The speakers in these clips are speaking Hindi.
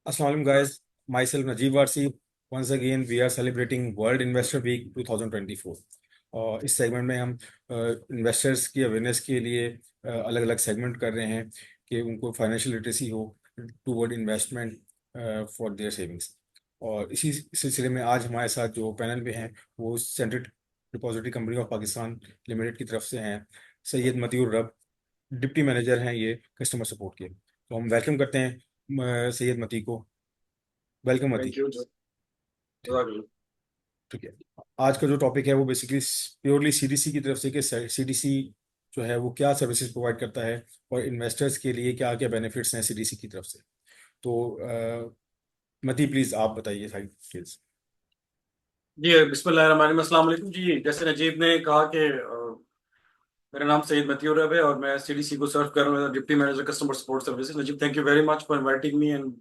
Assalamu alaikum guys, myself Najib Warsi. Once again we are celebrating World Investor Week 2024 और इस सेगमेंट में हम इन्वेस्टर्स की अवेयरनेस के लिए अलग अलग सेगमेंट कर रहे हैं कि उनको फाइनेंशियल लिटरेसी हो toward investment for their savings. और इसी सिलसिले में आज हमारे साथ जो पैनल में हैं वो central depository company of Pakistan limited की तरफ से हैं। सैयद मतियुर रब डिप्टी मैनेजर हैं ये कस्टमर सपोर्ट के। तो हम वेलकम करते हैं सैयद मती को। वेलकम मती। Thank you. ठीक है, आज का जो टॉपिक है वो बेसिकली प्योरली सीडीसी की तरफ से कि सीडीसी जो है वो क्या सर्विसेज प्रोवाइड करता है और इन्वेस्टर्स के लिए क्या क्या बेनिफिट्स हैं सीडीसी की तरफ से। तो मती प्लीज आप बताइए सारी डिटेल्स। जी बिस्मिल्लाहिर्रहमानिर्रहीम। अस्सलाम वालेकुम जी। जैसे नजीब ने कहा कि मेरा नाम सईद मतियूर रब है और मैं सीडीसी को सर्व कर रहा हूँ, deputy manager customer support services. Najeeb, thank you very much for inviting me and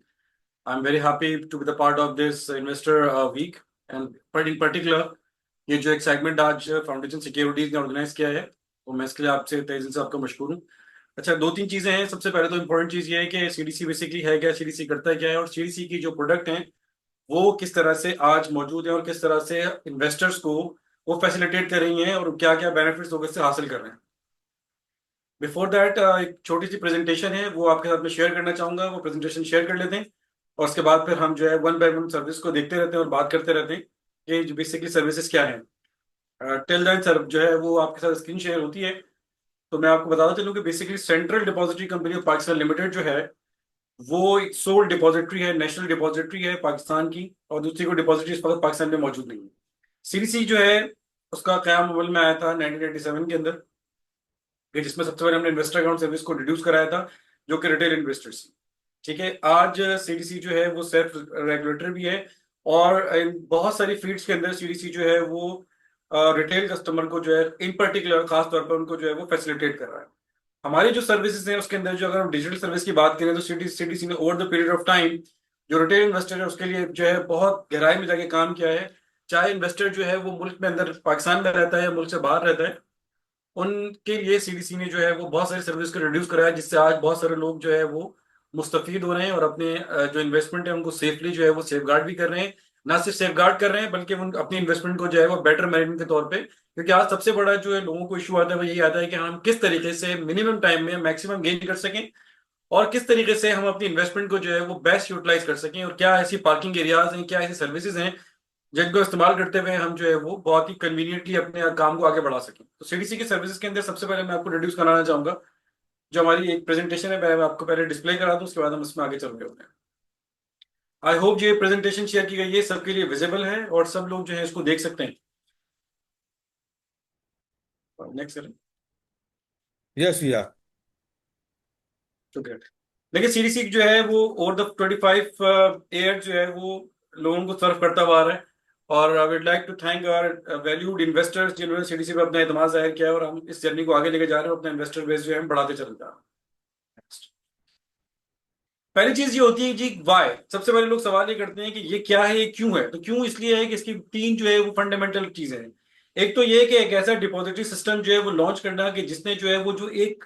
I am very happy to be the part of this investor week and in particular ये जो एक सेगमेंट आज फाउंडेशन सिक्योरिटीज ने ऑर्गेनाइज किया है, तो मैं इसके लिए आपसे तहे दिल से आपका मशकूर हूँ। अच्छा, दो तीन चीजें हैं। सबसे पहले तो इम्पोर्टेंट चीज ये है कि सीडीसी बेसिकली है क्या, सीडीसी करता है क्या है, और सीडीसी की जो प्रोडक्ट हैं वो किस तरह से आज मौजूद है और किस तरह से इन्वेस्टर्स को वो फैसिलिटेट कर रही हैं और क्या क्या बेनिफिट्स लोग इससे हासिल कर रहे हैं। बिफोर दैट एक छोटी सी प्रेजेंटेशन है वो आपके साथ में शेयर करना चाहूंगा। वो प्रेजेंटेशन शेयर कर लेते हैं और उसके बाद फिर हम जो है वन बाय वन सर्विस को देखते रहते हैं और बात करते रहते हैं कि जो बेसिकली सर्विसेज क्या है। टिल देन सर जो है वो आपके साथ स्क्रीन शेयर होती है। तो मैं आपको बताता चलूँ कि basically central depository company of Pakistan limited जो है वो एक सोल डिपॉजिटरी है, नेशनल डिपॉजिटरी है पाकिस्तान की, और दूसरी को डिपॉजिटरी इस वक्त पाकिस्तान में मौजूद नहीं है। सीडीसी जो है उसका क़याम अमल में आया था 1987 के अंदर, कि जिसमें सबसे पहले हमने इन्वेस्टर अकाउंट सर्विस को इंट्रोड्यूस कराया था जो कि रिटेल इन्वेस्टर्स। ठीक है, आज सीडीसी जो है वो सेल्फ रेगुलेटरी भी है और बहुत सारी फील्ड्स के अंदर सीडीसी जो है वो रिटेल कस्टमर को जो है इन पर्टिकुलर खास तौर पर उनको जो है वो फैसिलिटेट कर रहा है। हमारी जो सर्विसेज हैं उसके अंदर जो अगर हम डिजिटल सर्विस की बात करें तो सीडीसी ने over the period of time जो रिटेल इन्वेस्टर है उसके लिए जो है बहुत गहराई में जाके काम किया है। चाहे इन्वेस्टर जो है वो मुल्क में अंदर पाकिस्तान में रहता है या मुल्क से बाहर रहता है, उनके लिए सीडीसी ने जो है वो बहुत सारी सर्विस को रिड्यूस कराया, जिससे आज बहुत सारे लोग जो है वो मुस्तफीद हो रहे हैं और अपने जो इन्वेस्टमेंट है उनको सेफली जो है वो सेफ गार्ड भी कर रहे हैं। ना सिर्फ सेफ गार्ड कर रहे हैं बल्कि उन अपनी इन्वेस्टमेंट को जो है वो बेटर मैनेजमेंट के तौर पे, क्योंकि आज सबसे बड़ा जो है लोगों को इशू आता है वो यही आता है कि हम किस तरीके से मिनिमम टाइम में मैक्सिमम गेन कर सकें और किस तरीके से हम अपनी इन्वेस्टमेंट को जो है वो बेस्ट यूटिलाइज कर सकें, और क्या ऐसी पार्किंग एरियाज हैं, क्या ऐसी सर्विसेज हैं जिनको इस्तेमाल करते हुए हम जो है वो बहुत ही कन्वीनियंटली अपने काम को आगे बढ़ा सकें। तो सीडीसी की सर्विसेज के अंदर सबसे पहले मैं आपको इंट्रोड्यूस कराना चाहूंगा। जो हमारी एक प्रेजेंटेशन है मैं आपको पहले डिस्प्ले करा दूं, उसके बाद हम इसमें आगे चल रहे होते हैं। आई होप ये प्रेजेंटेशन शेयर की गई है सबके लिए विजिबल है और सब लोग जो है इसको देख सकते हैं। नेक्स्ट करें। Yes we are. तो ग्रेट। देखिए, सीडीसी जो है वो ओवर द 25 ईयर जो है वो लोगों को सर्व करता हुआ आ रहा है, और I would like to thank our valued investors जिन्होंने सीडीसी पे अपना एतमाद जाहिर किया है, और हम इस जर्नी को आगे लेके जा रहे हैं, अपना इन्वेस्टर बेस जो है हम बढ़ाते चलते हैं। Next. पहली चीज ये होती है जी, वाई। सबसे पहले लोग सवाल ये करते हैं कि ये क्या है, ये क्यों है। तो क्यों इसलिए है कि इसकी तीन जो है वो फंडामेंटल चीजें हैं। एक तो ये कि एक ऐसा डिपॉजिटरी सिस्टम जो है वो लॉन्च करना कि जिसने जो है वो जो एक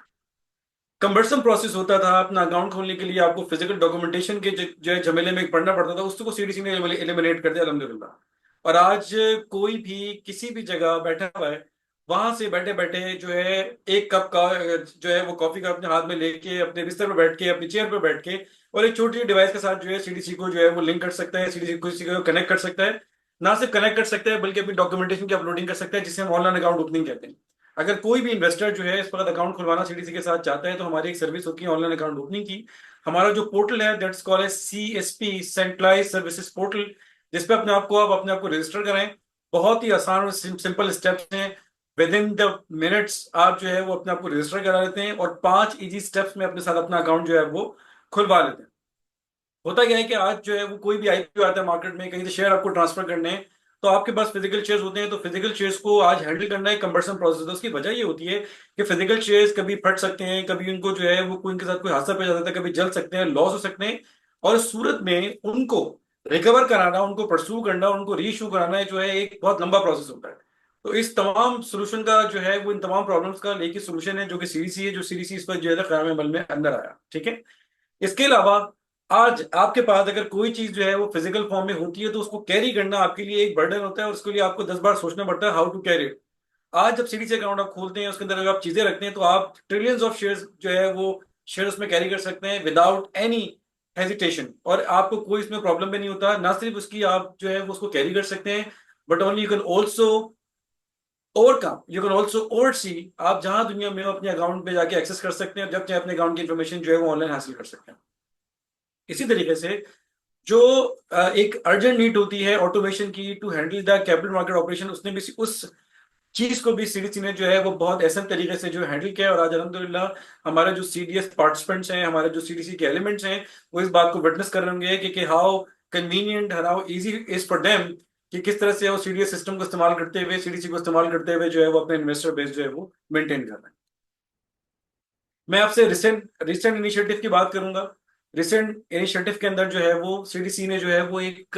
कंबर्सम प्रोसेस होता था अपना अकाउंट खोलने के लिए, आपको फिजिकल डॉक्यूमेंटेशन के जो है झमेले में पढ़ना पड़ता था, उसको सीडीसी ने एलिमिनेट कर दिया अल्हम्दुलिल्लाह। और आज कोई भी किसी भी जगह बैठा हुआ है, वहां से बैठे बैठे जो है एक कप का जो है वो कॉफी का अपने हाथ में लेके अपने बिस्तर पर बैठ के अपनी चेयर पर बैठ के और एक छोटी डिवाइस के साथ जो है सीडीसी को जो है वो लिंक कर सकता है, सीडीसी को किसी को कनेक्ट कर सकता है। ना सिर्फ कनेक्ट कर सकता है बल्कि अपनी डॉक्यूमेंटेशन की अपलोडिंग कर सकता है, जिसे हम ऑनलाइन अकाउंट ओपनिंग कहते हैं। अगर कोई भी इन्वेस्टर जो है इस वक्त अकाउंट खुलवाना सीडीसी के साथ चाहता है तो हमारी एक सर्विस होती है ऑनलाइन अकाउंट ओपनिंग की। हमारा जो पोर्टल है that's called as CSP, centralise services portal, जिसपे अपने आप को रजिस्टर करें। बहुत ही आसान और सिंपल स्टेप्स हैं। विद इन द मिनट्स आप जो है वो अपने आप को रजिस्टर करा लेते हैं और 5 इजी स्टेप्स में अपने साथ अपना अकाउंट जो है वो खुलवा लेते हैं। होता क्या है कि आज जो है वो कोई भी आईपीओ आता है मार्केट में, कहीं से शेयर आपको ट्रांसफर करने हैं, तो आपके पास फिजिकल शेयर्स होते हैं, तो फिजिकल शेयर्स को आज हैंडल करना एक कंबरसम प्रोसेस है। उसकी वजह ये होती है कि फिजिकल शेयर्स कभी फट सकते हैं, कभी उनको जो है वो कोई इनके साथ कोई हादसा पेश आ जाता है, कभी जल सकते हैं, लॉस हो सकते हैं, और इस सूरत में उनको रिकवर कराना, उनको परस्यू करना, उनको री इशू कराना जो है एक बहुत लंबा प्रोसेस होता है। तो इस तमाम सोल्यूशन का जो है वो इन तमाम प्रॉब्लम्स का एक ही सोल्यूशन है जो कि सीडीसी है, जो सीडीसी इस पर जो है क़याम अमल में अंदर आया। ठीक है, इसके अलावा आज आपके पास अगर कोई चीज जो है वो फिजिकल फॉर्म में होती है तो उसको कैरी करना आपके लिए एक बर्डन होता है और उसके लिए आपको 10 बार सोचना पड़ता है हाउ टू कैरी। आज जब सीडीसी अकाउंट आप खोलते हैं उसके अंदर अगर आप चीजें रखते हैं तो आप ट्रिलियंस ऑफ शेयर्स जो है वो शेयर उसमें कैरी कर सकते हैं विदाउट एनी हेजिटेशन, और आपको कोई इसमें प्रॉब्लम भी नहीं होता। ना सिर्फ उसकी आप जो है वो उसको कैरी कर सकते हैं, but only you can also overcome, you can also oversee. आप जहां दुनिया में हो अपने अकाउंट पे जाके एक्सेस कर सकते हैं, जब चाहे अपने अकाउंट की इन्फॉर्मेशन जो है वो ऑनलाइन हासिल कर सकते हैं। इसी तरीके से जो एक अर्जेंट नीड होती है ऑटोमेशन की to handle the capital market operation, उसने भी उस चीज को भी सीडीसी ने जो है वो बहुत ऐसे तरीके से जो हैंडल किया है। और आज अल्हम्दुलिल्लाह हमारे जो सीडीएस पार्टिसिपेंट्स हैं, हमारे जो सीडीसी के एलिमेंट्स हैं, वो इस बात को विटनेस कर रहे होंगे कि how convenient, how easy is for them, कि किस तरह से वो सीडीएस सिस्टम को इस्तेमाल करते हुए, सीडीसी को इस्तेमाल करते हुए जो है वो अपने इन्वेस्टर बेस जो है वो मेंटेन कर रहे हैं। मैं आपसे रिसेंट रिसेंट इनिशिएटिव की बात करूंगा। रिसेंट इनिशिएटिव के अंदर जो है वो सीडीसी ने जो है वो एक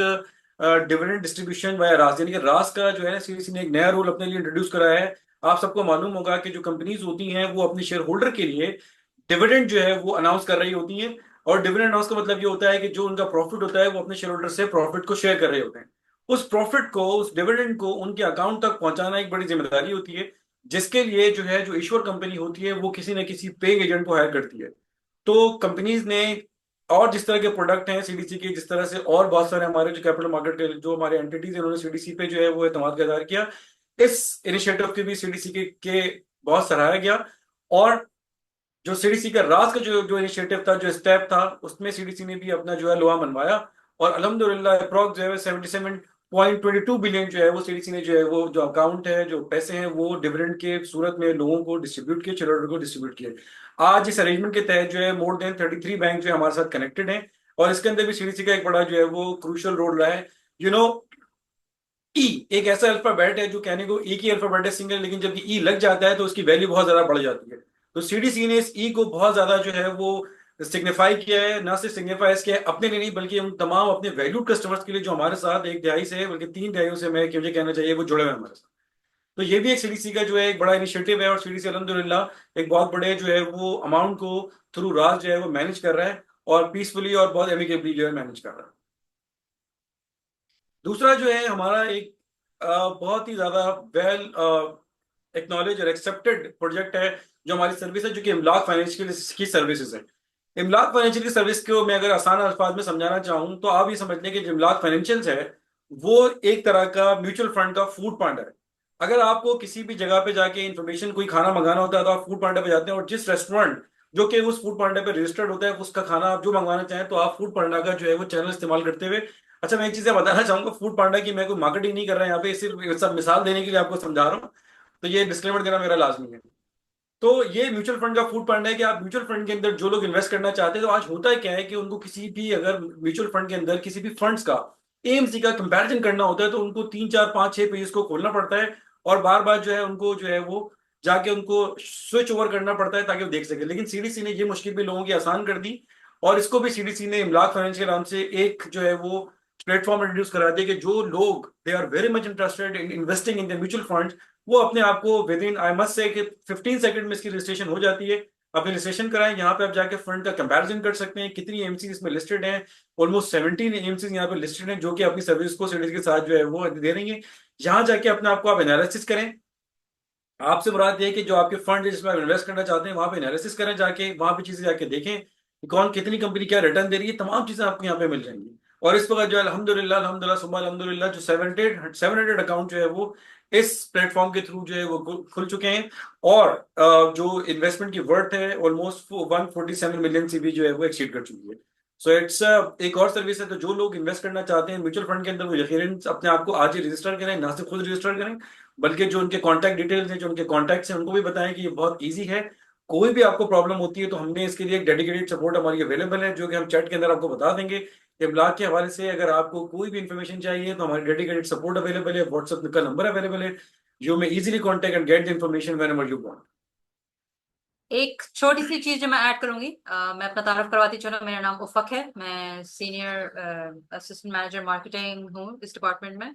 डिविडेंड डिस्ट्रीब्यूशन वाया रास, यानी कि रास का जो है ना, सीडीसी ने एक नया रूल अपने लिए इंट्रोड्यूस कराया है। आप सबको मालूम होगा कि जो कंपनीज होती हैं वो अपने शेयर होल्डर के लिए डिविडेंड जो है वो अनाउंस कर रही होती हैं। और डिविडेंड अनाउंस का मतलब ये होता है कि जो उनका प्रॉफिट होता है वो अपने शेयर होल्डर से प्रॉफिट को शेयर कर रहे होते हैं। उस प्रॉफिट को, उस डिविडेंड को उनके अकाउंट तक पहुंचाना एक बड़ी जिम्मेदारी होती है, जिसके लिए जो है जो इश्योर कंपनी होती है वो किसी न किसी पेइंग एजेंट को हायर करती है। तो कंपनीज ने, और जिस तरह के प्रोडक्ट हैं सीडीसी के, जिस तरह से और बहुत सारे हमारे जो कैपिटल मार्केट के जो हमारे एंटिटीज हैं, उन्होंने सीडीसी पे जो है वो एतमाद का इजहार किया। इस इनिशिएटिव के भी सीडीसी के बहुत सराहा गया। और जो सीडीसी का राज का जो जो इनिशिएटिव था, जो स्टेप था, उसमें सीडीसी ने भी अपना जो है लोहा मनवाया। और अल्हम्दुलिल्लाह अप्रॉक्स जो है 77.22 बिलियन जो है वो सीडीसी ने जो है वो जो अकाउंट है, जो पैसे हैं, वो डिविडेंड के सूरत में लोगों को डिस्ट्रीब्यूट किए, शेयरहोल्डर को डिस्ट्रीब्यूट किए। आज इस अरेंजमेंट के तहत जो है मोर देन 33 बैंक जो है हमारे साथ कनेक्टेड हैं। और इसके अंदर भी सीडीसी का एक बड़ा जो है वो क्रूशियल रोल रहा है। यू नो, ई एक ऐसा अल्फाबेट है जो कहने को एक ही अल्फाबेट है सिंगल, लेकिन जब ई लग जाता है तो उसकी वैल्यू बहुत ज्यादा बढ़ जाती है। तो सीडीसी ने इस ई को बहुत ज्यादा जो है वो सिग्निफाई किया है। ना सिर्फ सिग्निफाई किया है अपने लिए नहीं, बल्कि उन तमाम अपने वैल्यूड कस्टमर्स के लिए जो हमारे साथ एक दिहाई से, बल्कि 3 दहाइयों से मैं मुझे कहना चाहिए वो जुड़े हुए हैं हमारे साथ। तो ये भी एक सीडीसी का जो है एक बड़ा इनिशिएटिव है। और सीडीसी अल्हम्दुलिल्लाह एक बहुत बड़े जो है वो अमाउंट को थ्रू राज जो है वो मैनेज कर रहा है, और पीसफुली और बहुत एमिकेबली जो है मैनेज कर रहा है। दूसरा जो है हमारा एक बहुत ही ज्यादा वेल एक्नॉलेज और एक्सेप्टेड प्रोजेक्ट है, जो हमारी सर्विस है, जो कि इमलाक फाइनेंशियल की सर्विसेज है। इमलाक फाइनेंशियल की सर्विस को मैं अगर आसान अल्फाज में समझाना चाहूँ तो आप ये समझ लें कि जो इमलाक फाइनेंशियल्स है वो एक तरह का म्यूचुअल फंड का फूड पांडा है। अगर आपको किसी भी जगह पे जाके इन्फॉर्मेशन, कोई खाना मंगाना होता है तो आप फूड पांडा पे जाते हैं, और जिस रेस्टोरेंट जो कि उस फूड पांडा पे रजिस्टर्ड होता है, उसका खाना आप जो मंगवाना चाहें तो आप फूड पांडा का जो है वो चैनल इस्तेमाल करते हुए। अच्छा, मैं एक चीज़ बताना चाहूंगा फूड पांडा की, मैं कोई मार्केटिंग नहीं कर रहा यहाँ पे, सिर्फ सब मिसाल देने के लिए आपको समझा रहा हूँ। तो ये डिस्क्लेमर देना मेरा लाजमी है। तो ये म्यूचुअल फंड का फूड फंड है कि आप म्यूचुअल फंड के अंदर जो लोग इन्वेस्ट करना चाहते हैं, तो आज होता है क्या है कि उनको किसी भी, अगर म्यूचुअल फंड के अंदर किसी भी फंड्स का एएमसी का कंपैरिजन करना होता है तो उनको 3 4 5 6 पेज को खोलना पड़ता है, और बार बार जो है उनको जो है वो जाके उनको स्विच ओवर करना पड़ता है ताकि वो देख सके। लेकिन सीडीसी ने ये मुश्किल भी लोगों की आसान कर दी, और इसको भी सीडीसी ने इमलाक फाइनेंस के नाम से एक जो है वो प्लेटफॉर्म इंट्रोड्यूस करा दिया कि जो लोग they are very much interested in investing in the mutual fund, वो अपने आप को with in, I must say कि 15 सेकंड में इसकी रजिस्ट्रेशन हो जाती है। अपने रजिस्ट्रेशन कराएं, यहाँ पे आप जाके फंड का कंपैरिजन कर सकते हैं कितनी एमसी इसमें लिस्टेड हैं। ऑलमोस्ट 17 एमसी यहाँ पे लिस्टेड हैं जो कि अपनी सर्विस को सीडीएस के साथ जो है वो दे रही है। यहाँ जाके अपने आप को आप एनालिसिस करें। आपसे मुराद ये है कि जो आपके फंड है जिसमें आप इन्वेस्ट करना चाहते हैं, वहां पे एनालिसिस करें, जाके वहां पे चीजें जाके देखें कि कौन कितनी कंपनी क्या रिटर्न दे रही है, तमाम चीजें आपको यहाँ पे मिल जाएंगी। और इस वक्त जो है अल्हम्दुलिल्लाह अल्हम्दुलिल्लाह सुबह अल्हम्दुलिल्लाह जो 700 अकाउंट जो है वो इस प्लेटफॉर्म के थ्रू जो है वो खुल चुके हैं। और जो इन्वेस्टमेंट की वर्थ है ऑलमोस्ट 147 मिलियन से भी जो है वो एक्सीड कर चुकी है। सो इट्स एक और सर्विस है। तो जो लोग इन्वेस्ट करना चाहते हैं म्यूचुअल फंड के अंदर, वो यकीनन अपने आप को आज ही रजिस्टर करें, ना सिर्फ खुद रजिस्टर करें, बल्कि जो उनके कॉन्टैक्ट डिटेल्स हैं, जो उनके कॉन्टैक्ट्स हैं, उनको भी बताएं कि ये बहुत ईजी है। कोई भी आपको प्रॉब्लम होती है तो हमने इसके लिए एक डेडिकेटेड सपोर्ट हमारी अवेलेबल है, जो कि हम चैट के अंदर आपको बता देंगे। इब्लाग के हवाले से अगर आपको कोई भी इंफॉर्मेशन चाहिए तो हमारी डेडिकेटेड सपोर्ट अवेलेबल है, व्हाट्सएप का नंबर अवेलेबल है, you may easily contact and get the information when ever you want. एक छोटी सी चीज जो मैं ऐड करूंगी, मैं अपना तारुफ करवाती चलूं। मेरा नाम उफक है, मैं सीनियर असिस्टेंट मैनेजर मार्केटिंग हूँ इस डिपार्टमेंट में।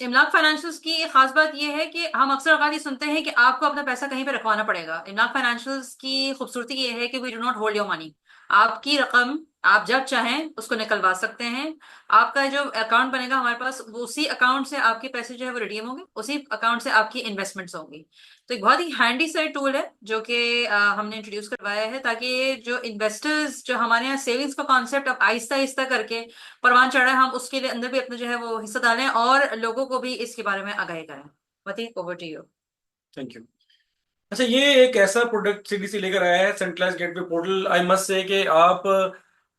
इमलाक फाइनेंशियल्स की एक खास बात यह है कि हम अक्सर अवकात ये सुनते हैं कि आपको अपना पैसा कहीं पे रखवाना पड़ेगा। इमलाक फाइनेंशियल्स की खूबसूरती ये है कि we do not hold your money. आपकी रकम आप जब चाहें उसको निकलवा सकते हैं। आपका जो अकाउंट बनेगा हमारे पास, वो उसी अकाउंट से आपके पैसे जो है वो रिडीम होंगे, उसी अकाउंट से आपकी इन्वेस्टमेंट्स होंगी। तो एक बहुत ही हैंडी सा टूल है जो कि हमने इंट्रोड्यूस करवाया है, ताकि जो इन्वेस्टर्स, जो हमारे यहाँ सेविंग्स का कॉन्सेप्ट अब आहिस्ता आहिस्ता करके परवान चढ़ रहा है, हम उसके लिए अंदर भी अपना जो है वो हिस्सा डालें और लोगों को भी इसके बारे में आगाही करें। वती, over to you. Thank you. अच्छा, ये एक ऐसा प्रोडक्ट सीडीसी लेकर आया है, centralise gateway portal. I must say कि आप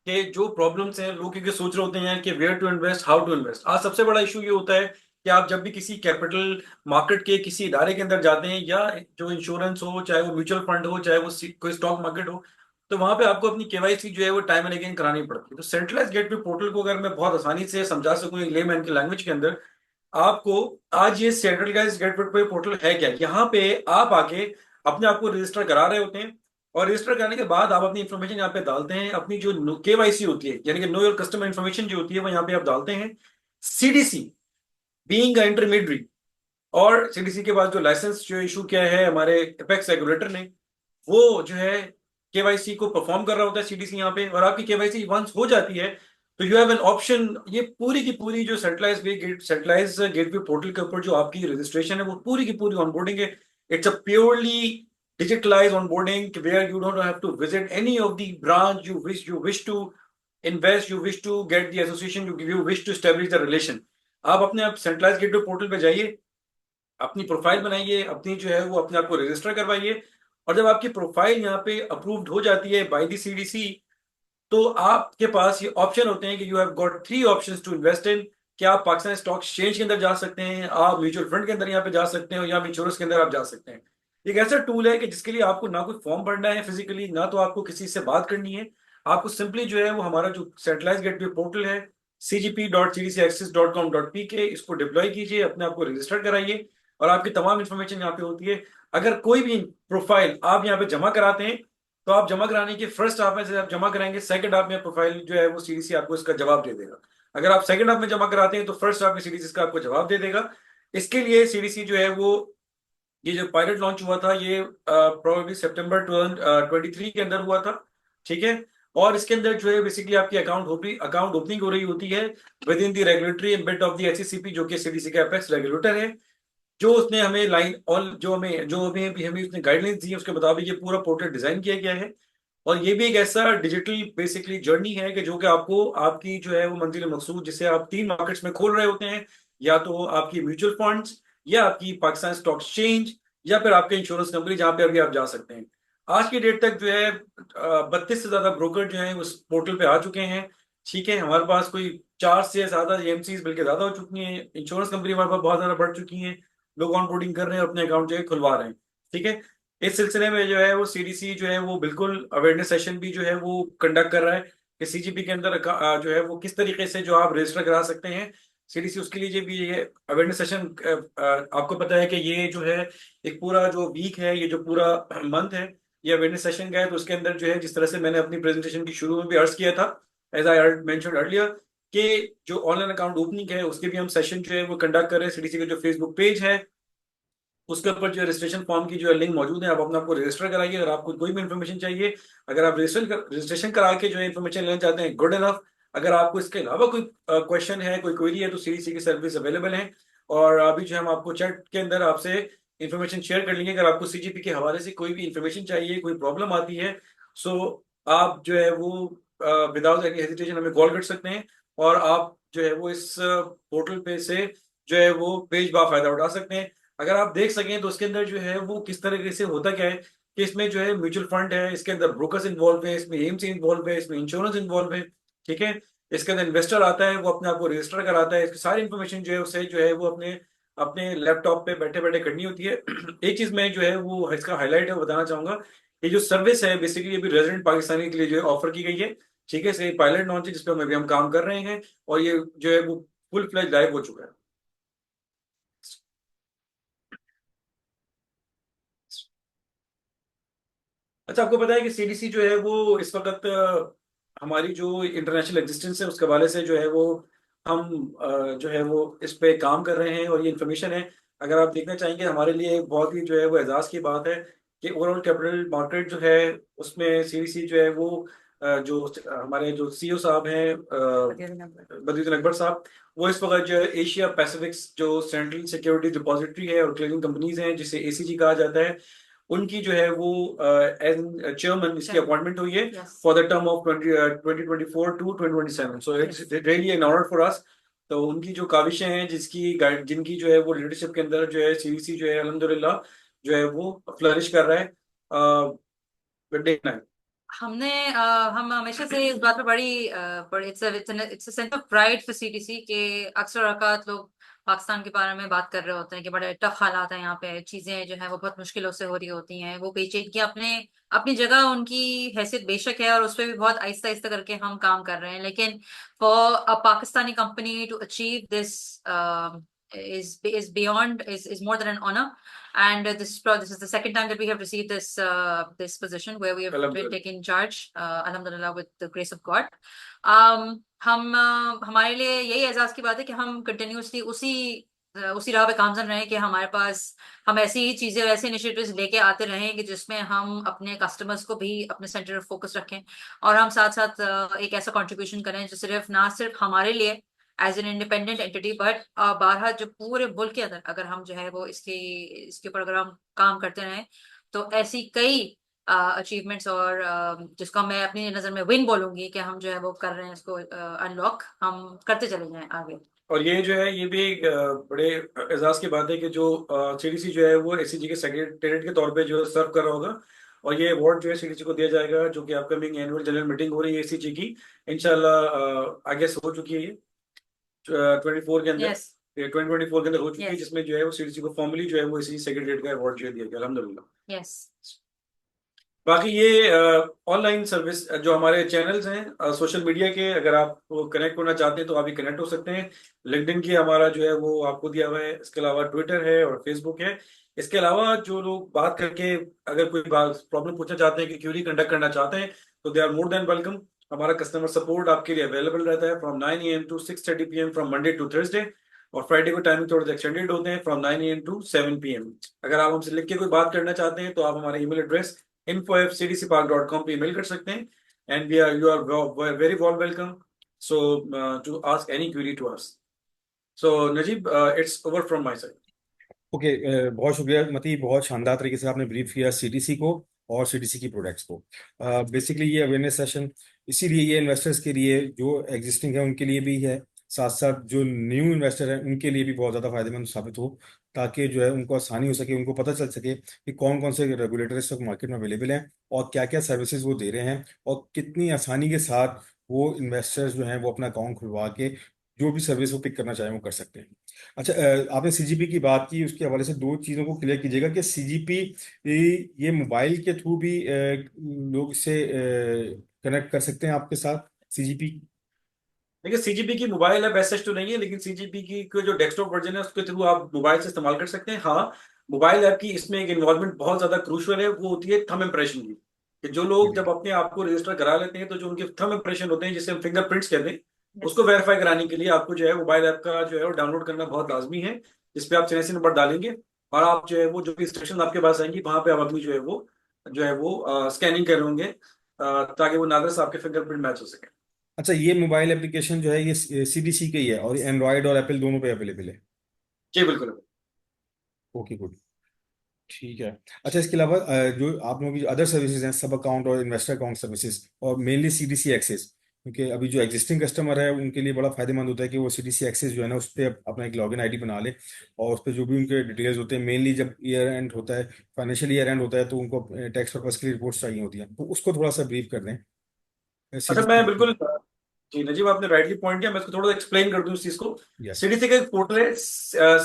के जो प्रॉब्लम्स हैं, लोग क्योंकि सोच रहे होते हैं कि where to invest, how to invest. आज सबसे बड़ा इशू ये होता है कि आप जब भी किसी कैपिटल मार्केट के किसी इदारे के अंदर जाते हैं, या जो इंश्योरेंस हो, चाहे वो म्यूचुअल फंड हो, चाहे वो कोई स्टॉक मार्केट हो, तो वहां पे आपको अपनी केवाईसी जो है वो टाइम एंड अगेन करानी पड़ती है। तो सेंट्रलाइज गेटवे पोर्टल को अगर मैं बहुत आसानी से समझा सकूं लेमैन की लैंग्वेज के अंदर आपको, आज ये सेंट्रलाइज गेटवे पोर्टल है क्या? यहाँ पे आप आके अपने आप को रजिस्टर करा रहे होते हैं, और रजिस्टर कराने के बाद आप अपनी इंफॉर्मेशन यहाँ पे डालते हैं। अपनी जो केवाईसी होती है, यानी कि नो योर कस्टमर इंफॉर्मेशन जो होती है, वो यहाँ पे आप डालते हैं। सीडीसी बीइंग अ इंटरमीडिएट, और सीडीसी के बाद जो लाइसेंस जो इशू किया है हमारे एपेक्स रेगुलेटर ने, वो जो है केवाईसी को परफॉर्म कर रहा होता है सीडीसी यहाँ पे। और आपकी केवाईसी वंस हो जाती है तो यू हैव एन ऑप्शन। ये पूरी की पूरी जो सेंट्रलाइज गेटवे पोर्टल के ऊपर जो आपकी रजिस्ट्रेशन है, वो पूरी की पूरी ऑनबोर्डिंग है। It's a purely digitalized onboarding where you don't have to visit any of the branch you wish to invest, you wish to get the association, you wish to establish the relation। आप अपने आप सेंट्रलाइज गेटवे पोर्टल पे जाइए, अपनी प्रोफाइल बनाइए, अपनी जो है वो अपने आप को रजिस्टर करवाइए। और जब आपकी प्रोफाइल यहाँ पे अप्रूव्ड हो जाती है बाय द सीडीसी, तो आपके पास ये ऑप्शन होते हैं कि you have got 3 options to invest in. कि आप पाकिस्तान स्टॉक एक्सचेंज के अंदर जा सकते हैं, आप म्यूचुअल फंड के अंदर यहाँ पे जा सकते हैं, या आप इंश्योरेंस के अंदर आप जा सकते हैं। एक ऐसा टूल है कि जिसके लिए आपको ना कोई फॉर्म भरना है फिजिकली, ना तो आपको किसी से बात करनी है। आपको सिंपली जो है वो हमारा जो सेंट्रलाइज गेटवे पोर्टल है, cgp.cdcaccess.com.pk, इसको डिप्लॉय कीजिए, अपने आप को रजिस्टर कराइए, और आपकी तमाम इन्फॉर्मेशन यहाँ पे होती है। अगर कोई भी प्रोफाइल आप यहाँ पे जमा कराते हैं, तो आप जमा कराने के फर्स्ट हाफ में से आप जमा कराएंगे, सेकंड हाफ में प्रोफाइल जो है वो सीडीसी आपको इसका जवाब दे देगा। अगर आप सेकंड हाफ में जमा कराते हैं तो फर्स्ट हाफ में सीडीसी इसका आपको जवाब दे देगा। इसके लिए सीडीसी जो है वो, ये जो पायलट लॉन्च हुआ था, ये प्रोबेबली सितंबर 2023 के अंदर हुआ था, ठीक है। और इसके अंदर जो है बेसिकली आपकी अकाउंट ओपनिंग हो रही होती है within the regulatory ambit of the HCCP, जो कि सीडीसी का एपेक्स रेगुलेटर है। जो उसने हमें लाइन और जो हमें भी हमें उसने गाइडलाइंस दी है, उसके मुताबिक ये पूरा पोर्टल डिजाइन किया गया है। और ये भी एक ऐसा डिजिटल बेसिकली जर्नी है कि जो कि आपको आपकी जो है वो मंजिल मकसूद, जिसे आप 3 मार्केट्स में खोल रहे होते हैं, या तो आपकी म्यूचुअल फंड्स, या आपकी पाकिस्तान स्टॉक एक्सचेंज, या फिर आपके इंश्योरेंस कंपनी, जहां पे अभी आप जा सकते हैं। आज की डेट तक जो है 32 से ज्यादा ब्रोकर जो है उस पोर्टल पे आ चुके हैं, ठीक है। हमारे पास कोई 4 से ज्यादा एमसीज बल्कि ज्यादा हो चुकी हैं, इंश्योरेंस कंपनी हमारे पास बहुत ज्यादा बढ़ चुकी हैं, लोग ऑनबोर्डिंग कर रहे हैं, अपने अकाउंट जो है खुलवा रहे हैं, ठीक है। इस सिलसिले में जो है वो सीडीसी जो है वो बिल्कुल अवेयरनेस सेशन भी जो है वो कंडक्ट कर रहा है कि सीजीपी के अंदर जो है वो किस तरीके से जो आप रजिस्टर करा सकते हैं। सीडीसी उसके लिए जो भी ये अवेयरनेस सेशन, आपको पता है कि ये जो है एक पूरा जो वीक है, ये जो पूरा मंथ है, ये अवेयरनेस सेशन का है। तो उसके अंदर जो है, जिस तरह से मैंने अपनी प्रेजेंटेशन की शुरू में भी अर्ज किया था, एज आई मेंशन अर्लियर, कि जो ऑनलाइन अकाउंट ओपनिंग है उसके भी हम सेशन जो है वो कंडक्ट कर रहे हैं। सीडीसी का जो फेसबुक पेज है, उसके ऊपर जो रजिस्ट्रेशन फॉर्म की जो लिंक मौजूद है, आप अपने आपको रजिस्टर कराइए। अगर आपको कोई भी इन्फॉर्मेशन चाहिए, अगर आप रजिस्ट्रेशन करा के जो इन्फॉर्मेशन लेना चाहते हैं, गुड इनफ। अगर आपको इसके अलावा कोई क्वेश्चन है, कोई क्वेरी है, तो सीडीसी की सर्विस अवेलेबल है। और अभी जो हम आपको चैट के अंदर आपसे इन्फॉर्मेशन शेयर कर लेंगे। अगर आपको सीजीपी के हवाले से कोई भी इन्फॉर्मेशन चाहिए, कोई प्रॉब्लम आती है, सो आप जो है वो विदाउट एनी हेजिटेशन हमें कॉल कर सकते हैं, और आप जो है वो इस पोर्टल पे से जो है वो पेज बाफायदा उठा सकते हैं। अगर आप देख सकें तो उसके अंदर जो है वो किस तरीके से होता क्या है, कि इसमें जो है म्यूचुअल फंड है, इसके अंदर ब्रोकर्स इन्वॉल्व है, इसमें एएमसी इन्वॉल्व है, इसमें इंश्योरेंस इन्वॉल्व है, ठीक है। इसके अंदर इन्वेस्टर आता है, वो अपने आप को रजिस्टर कराता है। इसकी सारी इन्फॉर्मेशन जो है उसे जो है वो अपने अपने लैपटॉप पे बैठे बैठे करनी होती है। एक चीज मैं जो है वो इसका हाईलाइट है वो बताना चाहूंगा, ये जो सर्विस है बेसिकली अभी रेजिडेंट पाकिस्तानी के लिए जो है ऑफर की गई है, ठीक है। इसे पायलट लॉन्च है जिसपे अभी हम काम कर रहे हैं, और ये जो है वो फुल फ्लैज लाइव हो चुका है। अच्छा, आपको पता है कि सीडीसी जो है वो इस वक्त हमारी जो इंटरनेशनल एग्जिस्टेंस है उसके हवाले से जो है वो हम जो है वो इस पे काम कर रहे हैं, और ये इन्फॉर्मेशन है। अगर आप देखना चाहेंगे, हमारे लिए एक बहुत ही जो है वो एजाज की बात है कि ओवरऑल कैपिटल मार्केट जो है उसमें सीडीसी जो है वो जो हमारे जो सीईओ साहब हैं बदरुद्दीन अकबर साहब, वो इस वक्त जो है एशिया पैसिफिक जो सेंट्रल सिक्योरिटी डिपॉजिटरी है और क्लियरिंग कंपनीज हैं जिसे एसीजी कहा जाता है, उनकी जो है वो एज चेयरमैन इसकी अपॉइंटमेंट हुई है for the term of 2024 to 2027। So it's really an honour for us. तो उनकी जो काविशें हैं जिसकी गाइड जिनकी जो है वो लीडरशिप के अंदर जो है सीडीसी जो है अल्हम्दुलिल्लाह जो है वो फ्लरिश कर रहा है। देखना है। हम हमेशा से इस बात पे बड़ी it's a sense of pride for CTC के अक्सर औकात लोग पाकिस्तान के बारे में बात कर रहे होते हैं कि बड़े टफ हालात हैं यहाँ पे, चीजें जो है वो बहुत मुश्किलों से हो रही होती हैं, वो बेचैन की अपने अपनी जगह उनकी हैसियत बेशक है और उस पर भी बहुत आहिस्ता आहिस्ता करके हम काम कर रहे हैं, लेकिन for a Pakistani company to achieve this is beyond is more than an honor. And this is the second time that we have received this position where we have been taken charge, alhamdulillah, with the grace of God. हमारे लिए यही एजाज की बात है कि हम कंटिन्यूसली उसी राह पे कामजन रहे कि हमारे पास हम ऐसी ही चीजें ऐसे इनिशिएटिव्स लेके आते रहें कि जिसमें हम अपने कस्टमर्स को भी अपने सेंटर ऑफ फोकस रखें और हम साथ साथ एक ऐसा कंट्रीब्यूशन करें जो ना सिर्फ हमारे लिए as an independent entity but बारहा जो पूरे मुल्क के अंदर अगर हम जो है वो इसके ऊपर अगर हम काम करते रहें तो ऐसी कई अचीवमेंट्स और जिसको मैं अपनी नजर में विन बोलूंगी कि हम जो है वो कर रहे हैं इसको अनलॉक हम करते चले जाएं आगे। और ये जो है ये भी एक बड़े एजाज की बात है कि जो सीडीसी जो है वो एसीजी के सेक्रेटरीट के तौर पे जो सर्व कर रहा होगा और ये अवार्ड जो है सीडीसी को दिया जाएगा जो कि अपकमिंग एनुअल जनरल मीटिंग हो रही है एसीजी की इंशाल्लाह आगे हो चुकी है ये 24 के अंदर यस 2024 के अंदर हो चुकी है यस जिसमें जो है वो सीडीसी को फॉर्मली जो है वो एसीजी सेक्रेटरीट का अवार्ड जो है दिया गया अल्हम्दुलिल्लाह। यस बाकी ये ऑनलाइन सर्विस जो हमारे चैनल्स हैं सोशल मीडिया के, अगर आप कनेक्ट होना चाहते हैं तो आप भी कनेक्ट हो सकते हैं। लिंक्डइन की हमारा जो है वो आपको दिया हुआ है, इसके अलावा ट्विटर है और फेसबुक है। इसके अलावा जो लोग बात करके अगर कोई प्रॉब्लम पूछना चाहते हैं कि क्यूरी कंडक्ट करना चाहते हैं तो they are more than welcome. हमारा कस्टमर सपोर्ट आपके लिए अवेलेबल रहता है from 9 AM to 6:30 PM from Monday to Thursday, और फ्राइडे को टाइमिंग थोड़े से एक्सटेंडेड होते हैं फ्रॉम 9 AM टू 7 PM। अगर आप हमसे लिख के कोई बात करना चाहते हैं तो आप हमारा ईमेल एड्रेस info@cdcpark.com पे ईमेल कर सकते हैं, and you are very warm welcome so to ask any query to us. So Najib, it's over from my side. Okay, बहुत शुक्रिया मती, बहुत शानदार तरीके से आपने ब्रीफ किया सीडीसी को और सीडीसी की प्रोडक्ट्स को। बेसिकली ये अवेयरनेस सेशन इसीलिए ये इन्वेस्टर्स के लिए जो एग्जिस्टिंग है उनके लिए भी है, साथ साथ जो न्यू इन्वेस्टर है उनके लिए भी बहुत ज़्यादा फायदेमंद साबित हो, ताकि जो है उनको आसानी हो सके, उनको पता चल सके कि कौन कौन से रेगुलेटर इस वक्त मार्केट में अवेलेबल हैं और क्या क्या सर्विसेज वो दे रहे हैं और कितनी आसानी के साथ वो इन्वेस्टर्स जो हैं वो अपना अकाउंट खुलवा के जो भी सर्विस वो पिक करना चाहें वो कर सकते हैं। अच्छा, आपने सीजीपी की बात की, उसके हवाले से दो चीज़ों को क्लियर कीजिएगा कि सीजीपी ये मोबाइल के थ्रू भी लोग इससे कनेक्ट कर सकते हैं आपके साथ सीजीपी? देखिए सीजीपी की मोबाइल ऐप ऐसा तो नहीं है, लेकिन सीजीपी की जो डेस्कटॉप वर्जन है उसके थ्रू आप मोबाइल से इस्तेमाल कर सकते हैं। हाँ, मोबाइल ऐप की इसमें एक इन्वॉल्वमेंट बहुत ज्यादा क्रूशियल है, वो होती है थंब इम्प्रेशन की। कि जो लोग जब अपने आप को रजिस्टर करा लेते हैं तो जो उनके थंब इम्प्रेशन होते हैं जिसे हम फिंगरप्रिंट्स कहते हैं, उसको वेरीफाई कराने के लिए आपको जो है मोबाइल ऐप का जो है वो डाउनलोड करना बहुत लाजमी है, जिसपे आप सीएनसी नंबर डालेंगे और आप जो है वो जो भी इंस्ट्रक्शन आपके पास आएंगी वहां पे आप अपनी जो है वो स्कैनिंग कर होंगे ताकि वो नादर से आपके फिंगरप्रिंट मैच हो सके। अच्छा, ये मोबाइल एप्लीकेशन जो है ये सीडीसी का ही है और एंड्रॉयड और एप्पल दोनों पे अवेलेबल है? जी बिल्कुल। ओके, गुड, ठीक है। अच्छा, इसके अलावा जो आप लोगों की अदर सर्विसेज हैं, सब अकाउंट और इन्वेस्टर अकाउंट सर्विसेज और मेनली सीडीसी एक्सेस, क्योंकि अभी जो एग्जिस्टिंग कस्टमर है उनके लिए बड़ा फायदेमंद होता है कि वो सीडीसी एक्सेस जो है ना उस पर अपना एक लॉगिन आईडी बना ले और उस पर जो भी उनके डिटेल्स होते हैं, मेनली जब ईयर एंड होता है, फाइनेंशियल ईयर एंड होता है, तो उनको टैक्स पर्पज के लिए रिपोर्ट्स चाहिए होती हैं, तो उसको थोड़ा सा ब्रीफ कर दें अच्छा मैं सीडीसी। बिल्कुल, जी नजीब आपने राइटली पॉइंट किया, मैं इसको थोड़ा सा एक्सप्लेन कर दूं इस चीज को। यस। सीडीसी का एक पोर्टल है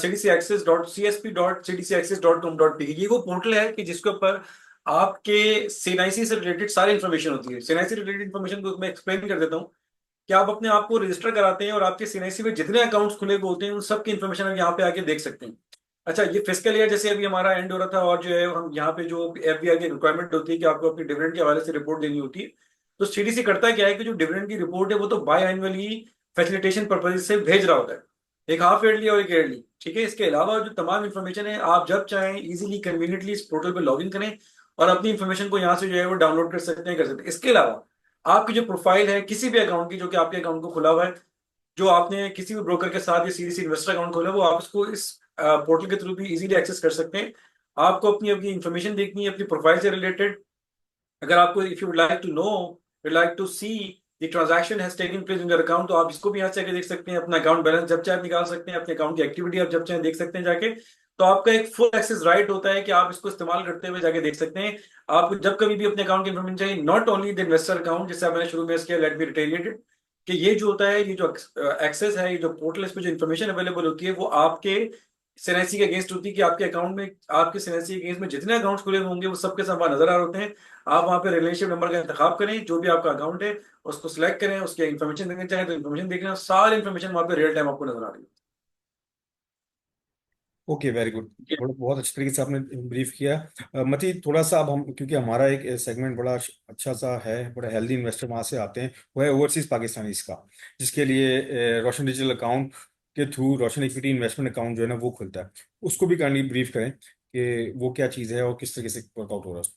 cdcaccess.csp.cdcaccess.com.pk। ये वो पोर्टल है कि जिसके ऊपर आपके सीएनआईसी से रिलेटेड सारी इन्फॉर्मेशन होती है। सीएनआईसी रिलेटेड इन्फॉर्मेशन को मैं एक्सप्लेन कर देता हूँ कि आप अपने आप को रजिस्टर कराते हैं और आपके सीएनआईसी में जितने अकाउंट्स खुले हुए होते हैं उन सब की इन्फॉर्मेशन आप यहाँ पे आके देख सकते हैं। अच्छा, ये फिस्कल ईयर जैसे अभी हमारा एंड हो रहा था और जो है हम यहाँ पे जो एफबीआई की रिक्वायरमेंट होती है कि आपको अपनी डिविडेंड के हवाले से रिपोर्ट देनी होती है, तो सीडीसी करता क्या है कि जो डिविडेंड की रिपोर्ट है वो तो बाय एनुअली फैसिलिटेशन पर्पज से भेज रहा होता है, एक हाफ ईयरली और एक ईयरली, ठीक है। इसके अलावा जो तमाम इन्फॉर्मेशन है आप जब चाहें इजीली कन्वीनियंटली इस पोर्टल पर लॉग इन करें और अपनी इन्फॉर्मेशन को यहाँ से जो है वो डाउनलोड कर सकते हैं। इसके अलावा आपकी जो प्रोफाइल है किसी भी अकाउंट की, जो कि आपके अकाउंट को खुला हुआ है, जो आपने किसी भी ब्रोकर के साथ या सीडीसी इन्वेस्टर अकाउंट खोला, वो आप इसको इस पोर्टल के थ्रू भी इजीली एक्सेस कर सकते हैं। आपको अपनी अपनी इंफॉर्मेशन देखनी है अपनी प्रोफाइल से रिलेटेड। अगर आपको if you like to know, you like to see the transaction has taken place in your account, तो आप इसको भी यहाँ से आके देख सकते हैं। अपना अकाउंट बैलेंस जब चाहे निकाल सकते हैं, अपने अकाउंट की एक्टिविटी आप जब चाहे देख सकते हैं जाके। तो आपका एक फुल एक्सेस राइट होता है कि आप इसको इस्तेमाल करते हुए जाके देख सकते हैं। आपको जब कभी भी अपने अकाउंट की इन्फॉर्मेशन चाहिए, not only the investor account, जैसे मैंने शुरू में किया, लेट मी रिटेल इट, कि ये जो होता है, ये जो एक्सेस है, ये जो पोर्टल, इस पे जो इन्फॉर्मेशन अवेलेबल होती है, वो आपके सिनेसी के अगेंस्ट होती है, कि आपके अकाउंट में, आपके सिनेसी के अगेंस्ट में जितने अकाउंट्स खुले हुए होंगे वो सबके सब वहां नजर आ रहे होते हैं। आप वहां पे रिलेशनशिप नंबर का इंतखाब करें, जो भी आपका अकाउंट है उसको सिलेक्ट करें, उसके इन्फॉर्मेशन देखना चाहें तो इन्फॉर्मेशन देखना, सारी इन्फॉर्मेशन वहां पे रियल टाइम आपको नजर आ रही ओके, वेरी गुड। है। बहुत बहुत अच्छे तरीके से आपने ब्रीफ किया। मती, थोड़ा सा अब हम, क्योंकि हमारा एक सेगमेंट बड़ा अच्छा सा है, बड़ा हेल्दी इन्वेस्टर वहाँ से आते हैं, वो है ओवरसीज पाकिस्तानीज का, जिसके लिए रोशन डिजिटल अकाउंट के थ्रू रोशन इक्विटी इन्वेस्टमेंट अकाउंट जो है ना वो खुलता है। उसको भी काइंडली ब्रीफ करें कि वो क्या चीज़ है और किस तरीके से वर्कआउट हो रहा है।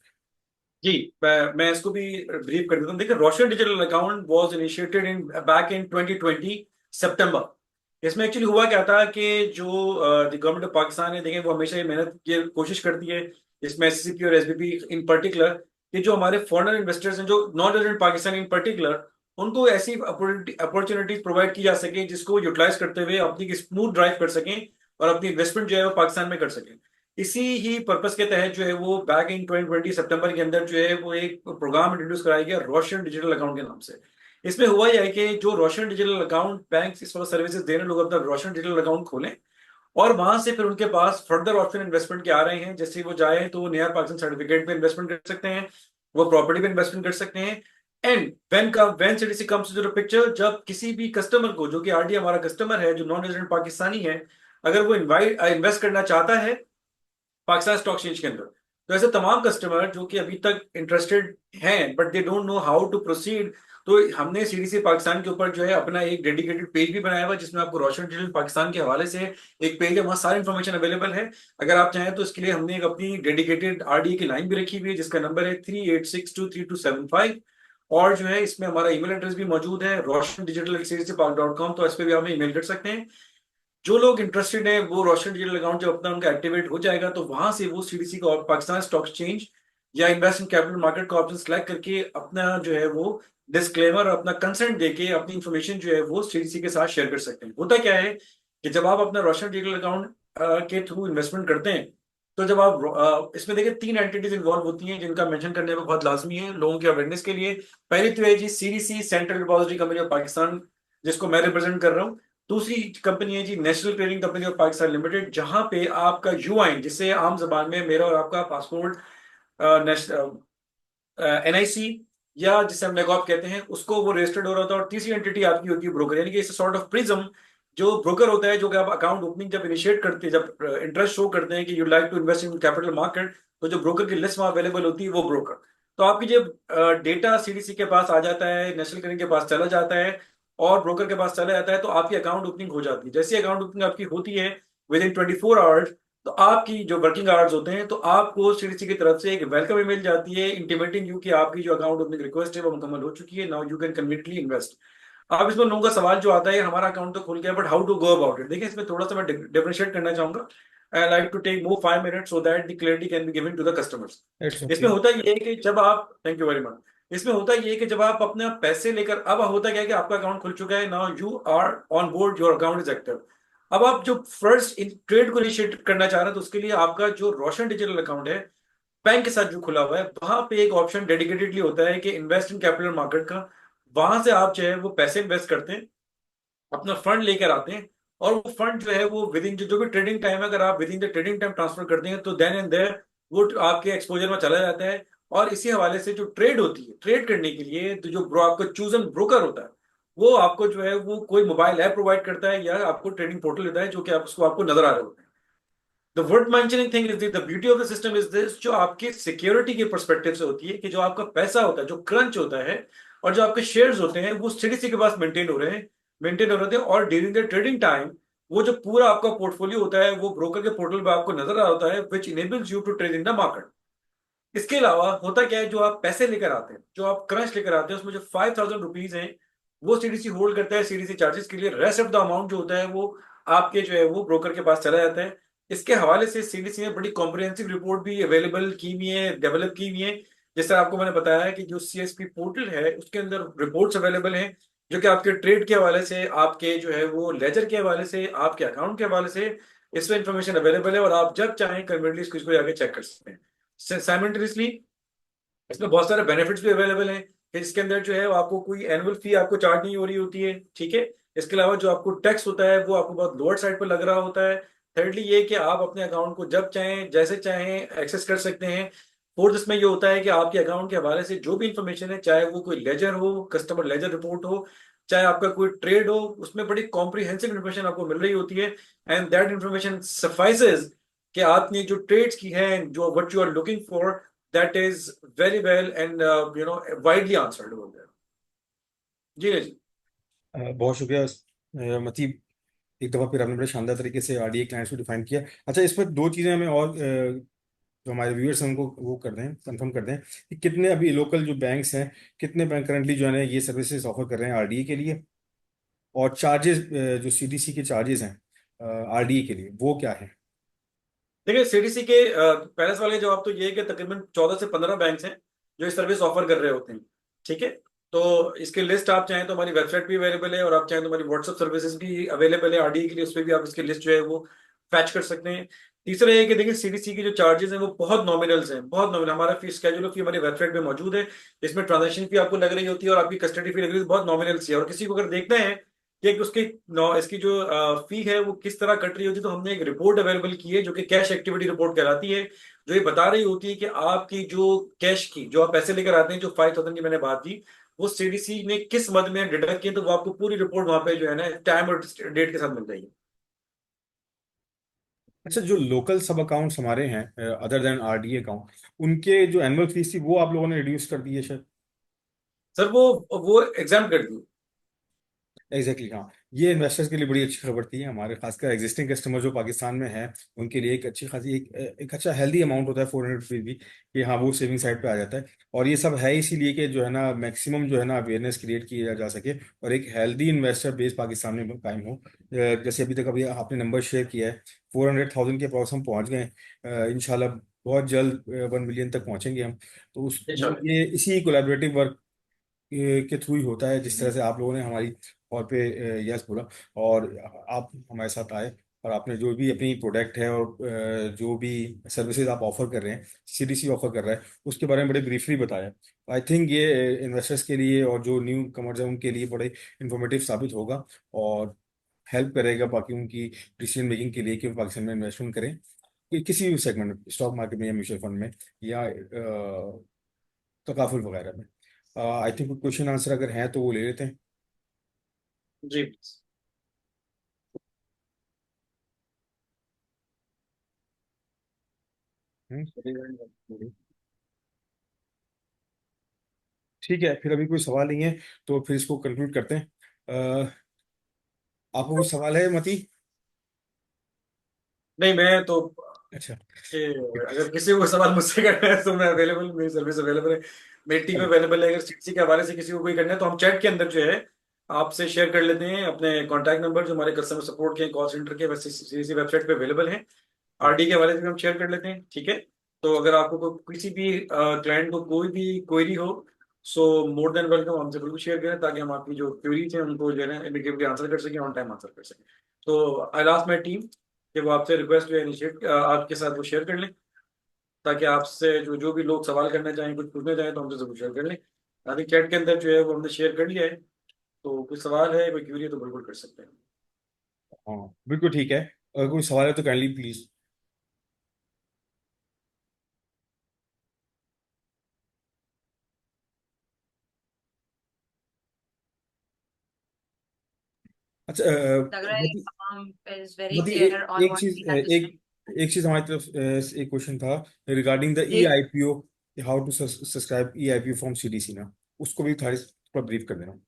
जी, मैं इसको भी ब्रीफ कर देता हूँ। देखिए, Roshan digital account was initiated in back in 2020 September. इसमें एक्चुअली हुआ क्या था कि जो द गवर्नमेंट ऑफ पाकिस्तान है, देखें, वो हमेशा ये मेहनत की कोशिश करती है, इसमें एससीपी और एसबीपी इन पर्टिकुलर, कि जो हमारे फॉरेन इन्वेस्टर्स हैं, जो नॉन रेजिडेंट पाकिस्तानी इन पर्टिकुलर, उनको ऐसी अपॉर्चुनिटीज प्रोवाइड की जा सके जिसको यूटिलाइज करते हुए अपनी स्मूथ ड्राइव कर सकें और अपनी इन्वेस्टमेंट जो है वो पाकिस्तान में कर सकें। इसी ही पर्पस के तहत जो है वो बैक इन 2020 सितंबर के अंदर जो है वो एक प्रोग्राम इंट्रोड्यूस कराया गया, रोशन डिजिटल अकाउंट के नाम से। इसमें हुआ यह है कि जो रोशन डिजिटल अकाउंट बैंक इस वक्त सर्विसेज दे रहे हैं, लोग अपना रोशन डिजिटल अकाउंट खोलें और वहां से फिर उनके पास फर्दर ऑप्शन इन्वेस्टमेंट के आ रहे हैं। जैसे वो चाहे तो वो नया पाकिस्तान सर्टिफिकेट पे इन्वेस्टमेंट कर सकते हैं, वो प्रॉपर्टी पे इन्वेस्टमेंट कर सकते हैं। And when CDC comes to the picture, जब किसी भी कस्टमर को, जो कि आरडी हमारा कस्टमर है, जो नॉन रेजिडेंट पाकिस्तानी है, अगर वो इन्वेस्ट करना चाहता है पाकिस्तान स्टॉक एक्सचेंज के अंदर, तो ऐसे तमाम कस्टमर जो कि अभी तक इंटरेस्टेड हैं but they don't know how to proceed, तो हमने सीडीसी पाकिस्तान के ऊपर जो है अपना एक डेडिकेटेड पेज भी बनाया हुआ है, जिसमें आपको रोशन डिजिटल पाकिस्तान के हवाले से एक पेज है, वहाँ सारी इन्फॉर्मेशन अवेलेबल है। अगर आप चाहें तो इसके लिए हमने एक अपनी डेडिकेटेड आरडी की लाइन भी रखी हुई है, जिसका नंबर है 38623275। और जो है इसमें हमारा ईमेल एड्रेस भी मौजूद है, रोशन डिजिटल CDCPAK.com, तो इस पर भी आप ईमेल कर सकते हैं। जो लोग इंटरेस्टेड हैं वो रोशन डिजिटल अकाउंट जब अपना उनका एक्टिवेट हो जाएगा, तो वहां से वो सीडीसी का और पाकिस्तान स्टॉक एक्सचेंज या इन्वेस्ट इन कैपिटल मार्केट का ऑप्शन सेलेक्ट करके अपना जो है वो डिस्क्लेमर और अपना कंसेंट देके अपनी इंफॉर्मेशन जो है वो सीडीसी के साथ शेयर कर सकते हैं। होता क्या है कि जब आप अपना रोशन डिजिटल अकाउंट के थ्रू इन्वेस्टमेंट करते हैं, तो जब आप इसमें देखिए 3 एंटिटीज इन्वॉल्व होती हैं जिनका मेंशन करने में बहुत लाजमी है लोगों के अवेयरनेस के लिए। पहली तो है जी CDC, central depository company of Pakistan, जिसको मैं रिप्रेजेंट कर रहा हूँ। दूसरी कंपनी है जी national trading company of Pakistan limited, जहां पे आपका यूआईन, जिसे आम जबान में मेरा और आपका पासपोर्ट एनआईसी या जिसे हम नेगॉप कहते हैं, उसको वो रजिस्टर्ड हो रहा था। और तीसरी एंटिटी आपकी होती है ब्रोकर, यानी कि इट्स सॉर्ट ऑफ प्रिज्म। जो ब्रोकर होता है, जो कि आप अकाउंट ओपनिंग जब इनिशिएट करते हैं, जब इंटरेस्ट शो करते हैं कि you like to invest in capital market, तो जो ब्रोकर की लिस्ट वहां अवेलेबल होती है वो ब्रोकर। तो आपकी जब डेटा सीडीसी के पास आ जाता है, नेशनल क्लियरिंग के पास चला जाता है और ब्रोकर के पास चला जाता है, तो आपकी अकाउंट ओपनिंग हो जाती है। जैसे अकाउंट ओपनिंग आपकी होती है विद इन 24 आवर्स, तो आपकी जो वर्किंग आवर्स होते हैं, तो आपको सीडीसी की तरफ से एक वेलकम ईमेल जाती है इंटीमेटिंग यू कि आपकी जो अकाउंट ओपनिंग रिक्वेस्ट है वो मुकम्मल हो चुकी है, now you can conveniently invest. अब इसमें लोगों का सवाल जो आता है, हमारा अकाउंट तो खुल गया but how to go about it. देखिए, इसमें थोड़ा सा मैं डिफरेंशिएट करना चाहूंगा। I like to take more 5 minutes so that the clarity can be given to the customers. It's इसमें ओके। होता ये है कि जब आप, थैंक यू वेरी मच, इसमें होता ये है कि जब आप अपने पैसे लेकर, अब होता क्या है कि आपका अकाउंट खुल चुका है, now you are on board, your account is active. अब आप जो फर्स्ट ट्रेड को इनिशिएट करना चाह रहे हैं, तो उसके लिए आपका जो रोशन डिजिटल अकाउंट है बैंक के साथ जो खुला हुआ है, वहां पे एक ऑप्शन डेडिकेटेडली होता है कि इन्वेस्ट इन कैपिटल मार्केट का। वहां से आप जो है वो पैसे इन्वेस्ट करते हैं, अपना फंड लेकर आते हैं, और वो फंड जो है वो विद इन जो भी ट्रेडिंग टाइम है, अगर आप with in the trading time transfer करते हैं, तो देन एंड देयर वो आपके एक्सपोजर में चला जाता है। और इसी हवाले से जो ट्रेड होती है, ट्रेड करने के लिए तो जो आपका चूजन ब्रोकर होता है, वो आपको जो है वो कोई मोबाइल ऐप प्रोवाइड करता है या आपको ट्रेडिंग पोर्टल देता है, जो कि आप उसको आपको नजर आ रहे होते हैं। The worth mentioning thing is the beauty of the system is this, जो आपकी सिक्योरिटी के परस्पेक्टिव से होती है, कि जो आपका पैसा होता है, जो क्रंच होता है, और जो आपके शेयर्स होते हैं, वो सीडीसी के पास मेंटेन हो रहे थे। और ड्यूरिंग द ट्रेडिंग टाइम वो जो पूरा आपका पोर्टफोलियो होता है वो ब्रोकर के पोर्टल पे आपको नजर आ होता है, which enables you to trade in the market. इसके अलावा होता क्या है, जो आप पैसे लेकर आते हैं, जो आप क्रंच लेकर आते हैं, उसमें जो 5,000 रुपीज हैं वो सीडीसी होल्ड करता है सीडीसी चार्जेस के लिए। रेस्ट ऑफ द अमाउंट जो होता है वो आपके जो है वो ब्रोकर के पास चला जाता है। इसके हवाले से सीडीसी ने बड़ी कॉम्प्रिहेंसिव रिपोर्ट भी अवेलेबल की हुई है, डेवलप की हुई है। जैसे आपको मैंने बताया है कि जो सीएसपी पोर्टल है उसके अंदर रिपोर्ट्स अवेलेबल हैं, जो कि आपके ट्रेड के हवाले से, आपके जो है वो लेजर के हवाले से, आपके अकाउंट के हवाले से इसमें इंफॉर्मेशन अवेलेबल है, और आप जब चाहें कन्वीनियंटली इसको जाके चेक कर सकते हैं। साइमल्टेनियसली इसमें बहुत सारे बेनिफिट्स भी अवेलेबल हैं कि इसके अंदर जो है वो आपको कोई एनुअल फी आपको चार्ज नहीं हो रही होती है, ठीक है। इसके अलावा जो आपको टैक्स होता है वो आपको बहुत लोअर साइड पर लग रहा होता है। थर्डली ये कि आप अपने अकाउंट को जब चाहें जैसे चाहें एक्सेस कर सकते हैं। फोर्थ इसमें ये होता है कि आपके अकाउंट के हवाले से जो भी इंफॉर्मेशन है, चाहे वो कोई लेजर हो, कस्टमर लेजर रिपोर्ट हो, चाहे आपका कोई ट्रेड हो, उसमें बड़ी कॉम्प्रिहेंसिव इन्फॉर्मेशन आपको मिल रही होती है। एंड दैट इन्फॉर्मेशन सफाइसेज कि आपने जो ट्रेड्स की हैं, जो what you are looking for, that is very well and widely answered over there. जी जी। बहुत शुक्रिया मतलब एक दफ़ा फिर आपने बड़े शानदार तरीके से आरडीए क्लाइंट्स को डिफाइन किया। अच्छा, इस पर दो चीज़ें हमें और जो हमारे व्यूअर्स हैं उनको वो कर दें, कंफर्म कर दें कि कितने अभी लोकल जो बैंक्स हैं, कितने बैंक करंटली जो है ना ये सर्विसेज ऑफर कर रहे हैं आरडीए के लिए, और चार्जेस जो सीडीसी के चार्जेस हैं आरडीए के लिए वो क्या है। देखिए सीडीसी के पहले वाले जवाब तो ये है कि तकरीबन 14 से 15 बैंक हैं जो इस सर्विस ऑफर कर रहे होते हैं, ठीक है। तो इसकी लिस्ट आप चाहें तो हमारी वेबसाइट भी अवेलेबल है, और आप चाहें तो हमारी व्हाट्सएप सर्विसेज भी अवेलेबल है आरडीए के लिए, उस पर भी आप इसकी लिस्ट जो है वो फैच कर सकते हैं। तीसरा ये कि देखिए सीडीसी के जो चार्जेस हैं वो बहुत नॉमिनल्स हैं, बहुत नॉमिनल। हमारा फी स्केड्यूल फी हमारी वेबसाइट पे मौजूद है, इसमें ट्रांजेक्शन फी आपको लग रही होती है और आपकी कस्टडी फी लग रही है, बहुत नॉमिनल सी है। और किसी को अगर देखना है कि उसकी इसकी जो फी है वो किस तरह कट रही होती है, तो हमने एक रिपोर्ट अवेलेबल की है जो कि कैश एक्टिविटी रिपोर्ट कहलाती है, जो ये बता रही होती है कि आपकी जो कैश की, जो आप पैसे लेकर आते हैं, जो 5,000 की मैंने बात की, वो सीडीसी ने किस मद में डिडक्ट किए, तो वो आपको पूरी रिपोर्ट वहां पे जो है ना टाइम और डेट के साथ मिल जाएगी। अच्छा, जो लोकल सब अकाउंट्स हमारे हैं अदर देन आरडीए अकाउंट, उनके जो एनुअल फीस थी वो आप लोगों ने रिड्यूस कर दी है शायद। सर वो एग्जाम कर दी। एग्जैक्टली हाँ, ये इन्वेस्टर्स के लिए बड़ी अच्छी खबर थी। हमारे खासकर एग्जिस्टिंग कस्टमर जो पाकिस्तान में है उनके लिए एक अच्छी खासी एक अच्छा हेल्दी अमाउंट होता है 400 रुपीज भी, कि हाँ वो सेविंग साइड पे आ जाता है। और ये सब है इसीलिए कि जो है ना मैक्सिमम जो है ना अवेयरनेस क्रिएट किया जा सके और एक हेल्दी इन्वेस्टर बेस पाकिस्तान में कायम हो। जैसे अभी तक अभी आपने नंबर शेयर किया है, 400,000 के अप्रॉक्स हम पहुंच गए हैं। इंशाल्लाह बहुत जल्द 1 मिलियन तक पहुंचेंगे हम। तो उस इंशाल्लाह। ये इसी कोलैबोरेटिव वर्क के थ्रू ही होता है, जिस तरह से आप लोगों ने हमारी कॉल पे यस बोला और आप हमारे साथ आए, और आपने जो भी अपनी प्रोडक्ट है और जो भी सर्विसेज आप ऑफर कर रहे हैं, सीडीसी ऑफर कर रहा है, उसके बारे में बड़े ब्रीफली बताया। आई थिंक ये इन्वेस्टर्स के लिए और जो न्यू कमर्स हैं उनके लिए बड़े इंफॉर्मेटिव साबित होगा और हेल्प करेगा बाकी उनकी डिसीजन मेकिंग के लिए कि वो पाकिस्तान में इन्वेस्टमेंट करें, किसी भी सेगमेंट में, स्टॉक मार्केट में या म्यूचुअल फंड में या तकाफुल वगैरह में। आई थिंक क्वेश्चन आंसर अगर हैं तो वो ले लेते हैं। जी। हम्म, ठीक है, फिर अभी कोई सवाल नहीं है तो फिर इसको कंक्लूड करते हैं। अ, आपको कुछ सवाल है मती। नहीं, मैं तो अच्छा। कि अगर किसी को सवाल मुझसे करना है तो मैं अवेलेबल, मेरी सर्विस अवेलेबल है, मेरी टीम चलो। अवेलेबल है। अगर सीसी के हवाले से किसी को कोई करना है तो हम चैट के अंदर जो है आपसे शेयर कर लेते हैं अपने कॉन्टैक्ट नंबर, जो हमारे कस्टमर सपोर्ट के कॉल सेंटर के वैसे सीसी वेबसाइट पे अवेलेबल है। आरडी के हवाले से भी हम शेयर कर लेते हैं, ठीक है। तो अगर आपको किसी भी क्लाइंट को कोई भी क्वेरी हो, सो मोर देन वेलकम, हमसे बिल्कुल शेयर करें ताकि हम आपकी जो क्वेरीज हैं उनको जो है ना इमीडिएटली आंसर कर सकें, ऑन टाइम आंसर कर सकें। तो आई लास्ट माई टीम कि वो आपसे रिक्वेस्ट जो है इनिशिएट आपके साथ वो शेयर कर लें, ताकि आपसे जो जो भी लोग सवाल करना चाहें, कुछ पूछना चाहें, तो हमसे जरूर शेयर कर लें। अभी चैट के अंदर जो है वो हमने शेयर कर लिया है, तो कोई सवाल है, कोई क्वेरी है तो बिल्कुल कर सकते हैं। हाँ बिल्कुल ठीक है, अगर कोई सवाल है तो काइंडली प्लीज। अच्छा लग रहा है मती, इज वेरी मती क्लियर ऑन एक व्हाट चीज वी हैव टू से। एक चीज हमारी तरफ एक क्वेश्चन था regarding the E G IPO, how to subscribe E IPO from CDC ना, उसको भी थोड़ा ब्रीफ कर देना।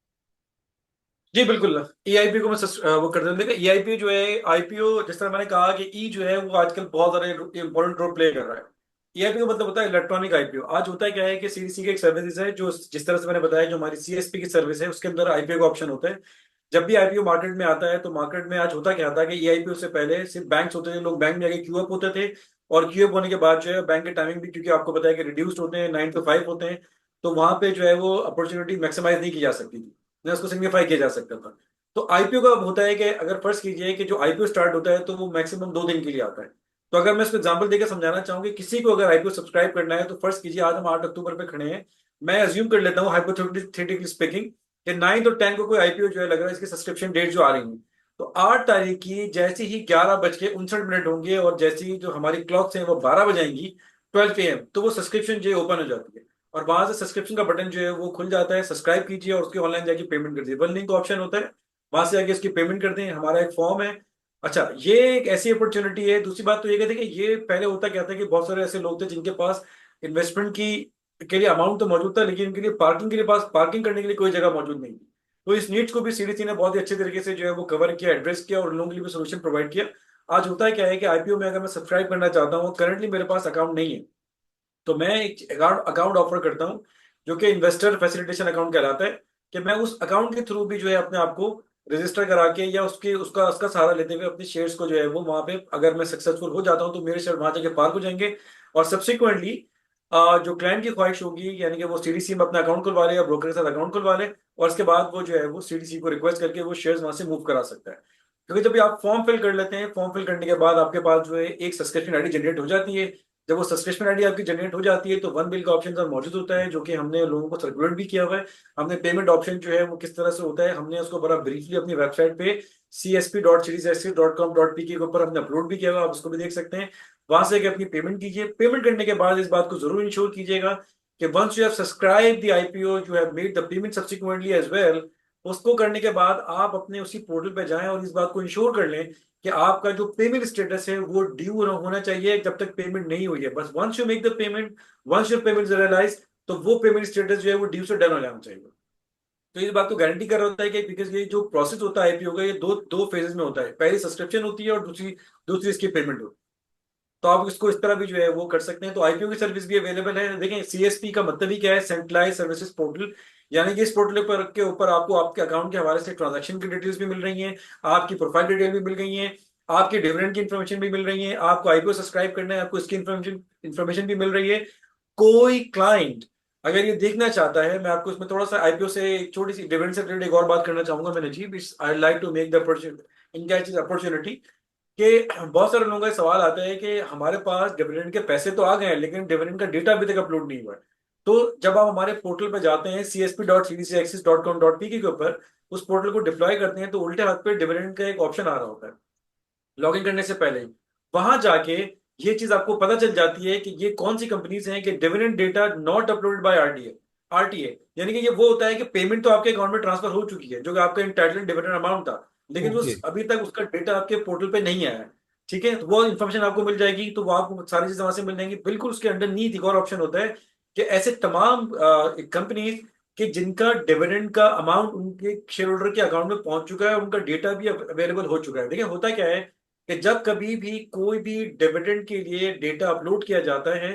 जी बिल्कुल। ईआईपी को मैं वो कर दें। देखिए ईआईपी जो है, आईपीओ जिस तरह मैंने कहा कि ई जो है वो आजकल बहुत ज्यादा इंपॉर्टेंट रोल प्ले कर रहा है। ईआईपी का मतलब होता है इलेक्ट्रॉनिक आईपीओ। आज होता है क्या है कि सीडीसी की एक सर्विस है, जो जिस तरह से मैंने बताया, जो हमारी सीएसपी की सर्विस है उसके अंदर आईपीओ का ऑप्शन होता है। जब भी आईपीओ मार्केट में आता है तो मार्केट में आज होता क्या था कि ईआईपीओ से पहले सिर्फ बैंक्स होते थे, लोग बैंक में आके क्यू अप होते थे, और क्यू अप होने के बाद जो है बैंक के टाइमिंग भी, क्योंकि आपको पता है कि रिड्यूस्ड होते हैं, 9 to 5 होते हैं, तो वहां पे जो है वो अपॉर्चुनिटी मैक्सिमाइज नहीं की जा सकती थी, ना उसको सिग्निफाई किया जा सकता था। तो आईपीओ का होता है कि अगर फर्ज कीजिए कि जो आईपीओ स्टार्ट होता है तो वो मैक्सिमम 2 दिन के लिए आता है। तो अगर मैं इसको एग्जांपल देकर समझाना चाहूँ कि किसी को अगर आईपीओ सब्सक्राइब करना है, तो फर्ज कीजिए आज हम 8 अक्टूबर पे खड़े हैं, मैं अज्यूम कर लेता हूँ हाइपोथेटिकली स्पीकिंग कि 9 और 10 को कोई आईपीओ जो है लग रहा है, इसकी सब्सक्रिप्शन डेट जो आ रही है, तो 8 तारीख की जैसे ही 11:59 होंगे और जैसे ही जो हमारी क्लॉक्स हैं वो 12 बजाएंगी, 12 PM, तो वो सब्सक्रिप्शन जो है ओपन हो जाती है, और वहां से सब्सक्रिप्शन का बटन जो है वो खुल जाता है, सब्सक्राइब कीजिए और उसके ऑनलाइन जाके पेमेंट कर दीजिए, वन लिंक का ऑप्शन होता है, वहां से जाके इसकी पेमेंट करते हैं, हमारा एक फॉर्म है। अच्छा, ये एक ऐसी अपॉर्चुनिटी है। दूसरी बात तो ये कहते हैं कि ये पहले होता क्या था कि बहुत सारे ऐसे लोग थे जिनके पास इन्वेस्टमेंट की के लिए अमाउंट तो मौजूद था, लेकिन उनके लिए पार्किंग के लिए पास पार्किंग करने के लिए कोई जगह मौजूद नहीं थी। तो इस नीड्स को भी सीडीसी ने बहुत ही अच्छे तरीके से जो है वो कवर किया, एड्रेस किया, और उन लोगों के लिए भी सोल्यूशन प्रोवाइड किया। आज होता है क्या है कि आईपीओ में अगर मैं सब्सक्राइब करना चाहता हूँ, करंटली मेरे पास अकाउंट नहीं है, तो मैं एक अकाउंट ऑफर करता हूँ जो कि इन्वेस्टर फैसिलिटेशन अकाउंट कहलाता है, कि मैं उस अकाउंट के थ्रू भी जो है अपने आप को रजिस्टर करा के या उसके उसका उसका सहारा लेते हुए अपने शेयर्स को जो है वो वहां पे, अगर मैं सक्सेसफुल हो जाता हूँ तो मेरे शेयर वहां जाके पार्क हो जाएंगे, और सब्सिक्वेंटली जो क्लाइंट की ख्वाहिश होगी, यानी कि वो सीडीसी में अपना अकाउंट खुलवा ले या ब्रोकर के साथ अकाउंट खुलवा ले, और उसके बाद वो जो है वो सीडीसी को रिक्वेस्ट करके वो शेयर्स वहां से मूव करा सकता है। क्योंकि जब भी आप फॉर्म फिल कर लेते हैं, फॉर्म फिल करने के बाद आपके पास जो है एक सब्सक्रिप्शन आईडी जनरेट हो जाती है। जब वो सब्सक्रिप्शन आईडी आपकी जनरेट हो जाती है तो वन बिल का ऑप्शन सर मौजूद होता है, जो कि हमने लोगों को सर्कुलेट भी किया हुआ है। हमने पेमेंट ऑप्शन जो है वो किस तरह से होता है, हमने उसको बड़ा ब्रीफली अपनी वेबसाइट पे csp.cdsc.com.pk के ऊपर हमने अपलोड भी किया हुआ, आप उसको भी देख सकते हैं। वहां से अपनी पेमेंट कीजिए। पेमेंट करने के बाद इस बात को जरूर इंश्योर कीजिएगा कि once you have subscribe the IPO, you have made the payment subsequently as well. उसको करने के बाद आप अपने उसी पोर्टल पे जाएं और इस बात को इंश्योर कर लें कि आपका जो पेमेंट स्टेटस है वो ड्यू होना चाहिए जब तक पेमेंट नहीं हुई है। बस once you make the payment, once your payment realize, तो वो पेमेंट स्टेटस जो है वो ड्यू से डन हो जाना चाहिए। तो इस बात को गारंटी कर रहा होता है कि बिकॉज ये जो प्रोसेस होता है आईपीओ का, ये दो दो फेजेस में होता है, पहली सब्सक्रिप्शन होती है और दूसरी दूसरी इसकी पेमेंट होती है। तो आप इसको इस तरह भी जो है वो कर सकते हैं। तो आईपीओ की सर्विस भी अवेलेबल है। देखें, सीएसपी का मतलब ही क्या है, सेंट्रलाइज सर्विसेज पोर्टल, यानी कि इस पोर्टल पर के ऊपर आपको आपके अकाउंट के हवाले से ट्रांजैक्शन की डिटेल्स भी मिल रही हैं, आपकी प्रोफाइल डिटेल भी मिल गई है, आपके डिविडेंड की इन्फॉर्मेशन भी मिल रही है, आपको आईपीओ सब्सक्राइब करना है आपको इसकी इन्फॉर्मेशन इन्फॉर्मेशन भी मिल रही है। कोई क्लाइंट अगर ये देखना चाहता है, मैं आपको इसमें थोड़ा सा आईपीओ से एक छोटी सी डिविडेंड से रिलेटेड एक और बात करना चाहूंगा मैंने जी, I like to make the opportunity, कि बहुत सारे लोगों का सवाल आता है कि हमारे पास डिविडेंड के पैसे तो आ गए हैं लेकिन डिविडेंड का डेटा अभी तक अपलोड नहीं हुआ है। तो जब आप हमारे पोर्टल पर जाते हैं csp.cdcaccess.com.pk के ऊपर, उस पोर्टल को डिप्लॉय करते हैं, तो उल्टे हाथ पे डिविडेंड का एक ऑप्शन आ रहा होता है लॉगिन करने से पहले ही। वहां जाके ये चीज आपको पता चल जाती है कि ये कौन सी कंपनीज हैं कि dividend data not uploaded by RTA, यानी कि ये वो होता है कि पेमेंट तो आपके अकाउंट में ट्रांसफर हो चुकी है, जो कि आपका इंटाइटल डिविडेंड अमाउंट था, लेकिन वो ओके। अभी तक उसका डेटा आपके पोर्टल पे नहीं आया है। ठीक है, तो वो इन्फॉर्मेशन आपको मिल जाएगी, तो वो आपको सारी चीजें वहां से मिल जाएंगी। बिल्कुल उसके अंडरनीथ एक और ऑप्शन होता है कि ऐसे तमाम कंपनीज कि जिनका डिविडेंड का अमाउंट उनके शेयर होल्डर के अकाउंट में पहुंच चुका है, उनका डेटा भी अवेलेबल हो चुका है। देखिए होता क्या है कि जब कभी भी कोई भी डिविडेंड के लिए डेटा अपलोड किया जाता है,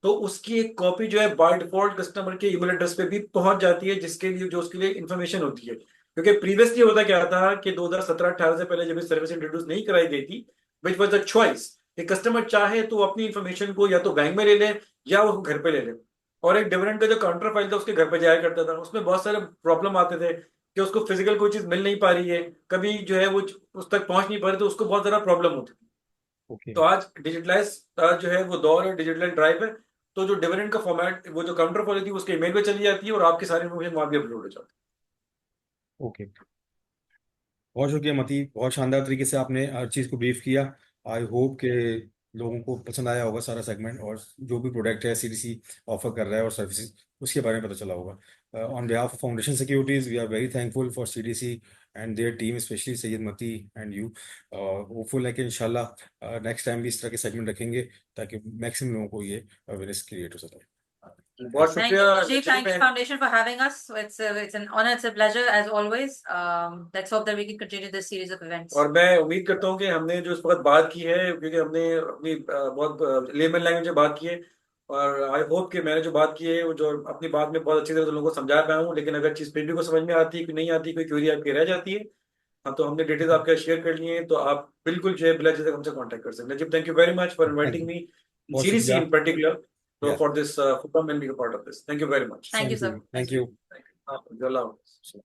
तो उसकी एक कॉपी जो है बाय डिफॉल्ट कस्टमर के ईमेल एड्रेस पे भी पहुंच जाती है, जिसके लिए जो उसके लिए इंफॉर्मेशन होती है। क्योंकि प्रीवियसली होता क्या था कि 2017-18 से पहले जब ये सर्विस इंट्रोड्यूस नहीं कराई गई थी, विच वॉज द चॉइस, कि कस्टमर चाहे तो अपनी इंफॉर्मेशन को या तो बैंक में ले ले या वो घर पे ले ले, और एक डिविडेंड का जो काउंटर फाइल था उसके घर पे जाया करता था। उसमें बहुत सारे प्रॉब्लम आते थे कि उसको फिजिकल कोई चीज मिल नहीं पा रही है, कभी जो है वो उस तक पहुंच नहीं पा रही, तो उसको बहुत ज्यादा प्रॉब्लम होती थी। ओके। तो आज डिजिटलाइज जो है वो दौर है, डिजिटल ड्राइव है। तो जो डिविडेंड का फॉर्मेट, वो जो काउंटर फाइल थी उसके ईमेल पे चली जाती है और आपकी सारी इन्फॉर्मेशन वहां भी अपलोड हो जाती ओके। बहुत शुक्रिया मती, बहुत शानदार तरीके से आपने हर चीज़ को ब्रीफ किया। आई होप कि लोगों को पसंद आया होगा सारा सेगमेंट, और जो भी प्रोडक्ट है सीडीसी ऑफर कर रहा है और सर्विसेज, उसके बारे में पता चला होगा। On behalf of Foundation Securities, we are very thankful for CDC and their team, specially Syed Mati and you. Hopeful है कि इंशाल्लाह नेक्स्ट टाइम भी इस तरह के सेगमेंट रखेंगे ताकि मैक्सिमम लोगों को ये अवेयरनेस क्रिएट हो सके। है। बहुत Thank शुक्रिया you, Najib. Najeeb Thank you, मैं। Foundation, for having us. It's an honor. It's a pleasure as always. Let's hope that we can continue this series of events. और मैं उम्मीद करता हूँ कि हमने जो इस वक्त बात की है, क्योंकि हमने अपनी बहुत लेमन लैंग्वेज में बात की है, और आई होप कि मैंने जो बात की है वो जो अपनी बात में बहुत अच्छी तरह से लोगों को समझा पाया हूँ, लेकिन अगर चीज़ फिर भी को समझ में आती है कि नहीं आती, कोई क्वेरी आपकी रह जाती है, हाँ, तो हमने डिटेल्स आपके शेयर कर लिए हैं, तो आप बिल्कुल जो है बिला झिझक हमसे कांटेक्ट कर सकते हैं। Najeeb, thank you very much for thank inviting you, मी बहुत सीरीज शुक्रिया। इन पर्टिकुलर या for this forum and being a part of this. Thank you very much. Thank you thank you, sir. Thank you. हाँ, अल्लाह हाफ़िज़।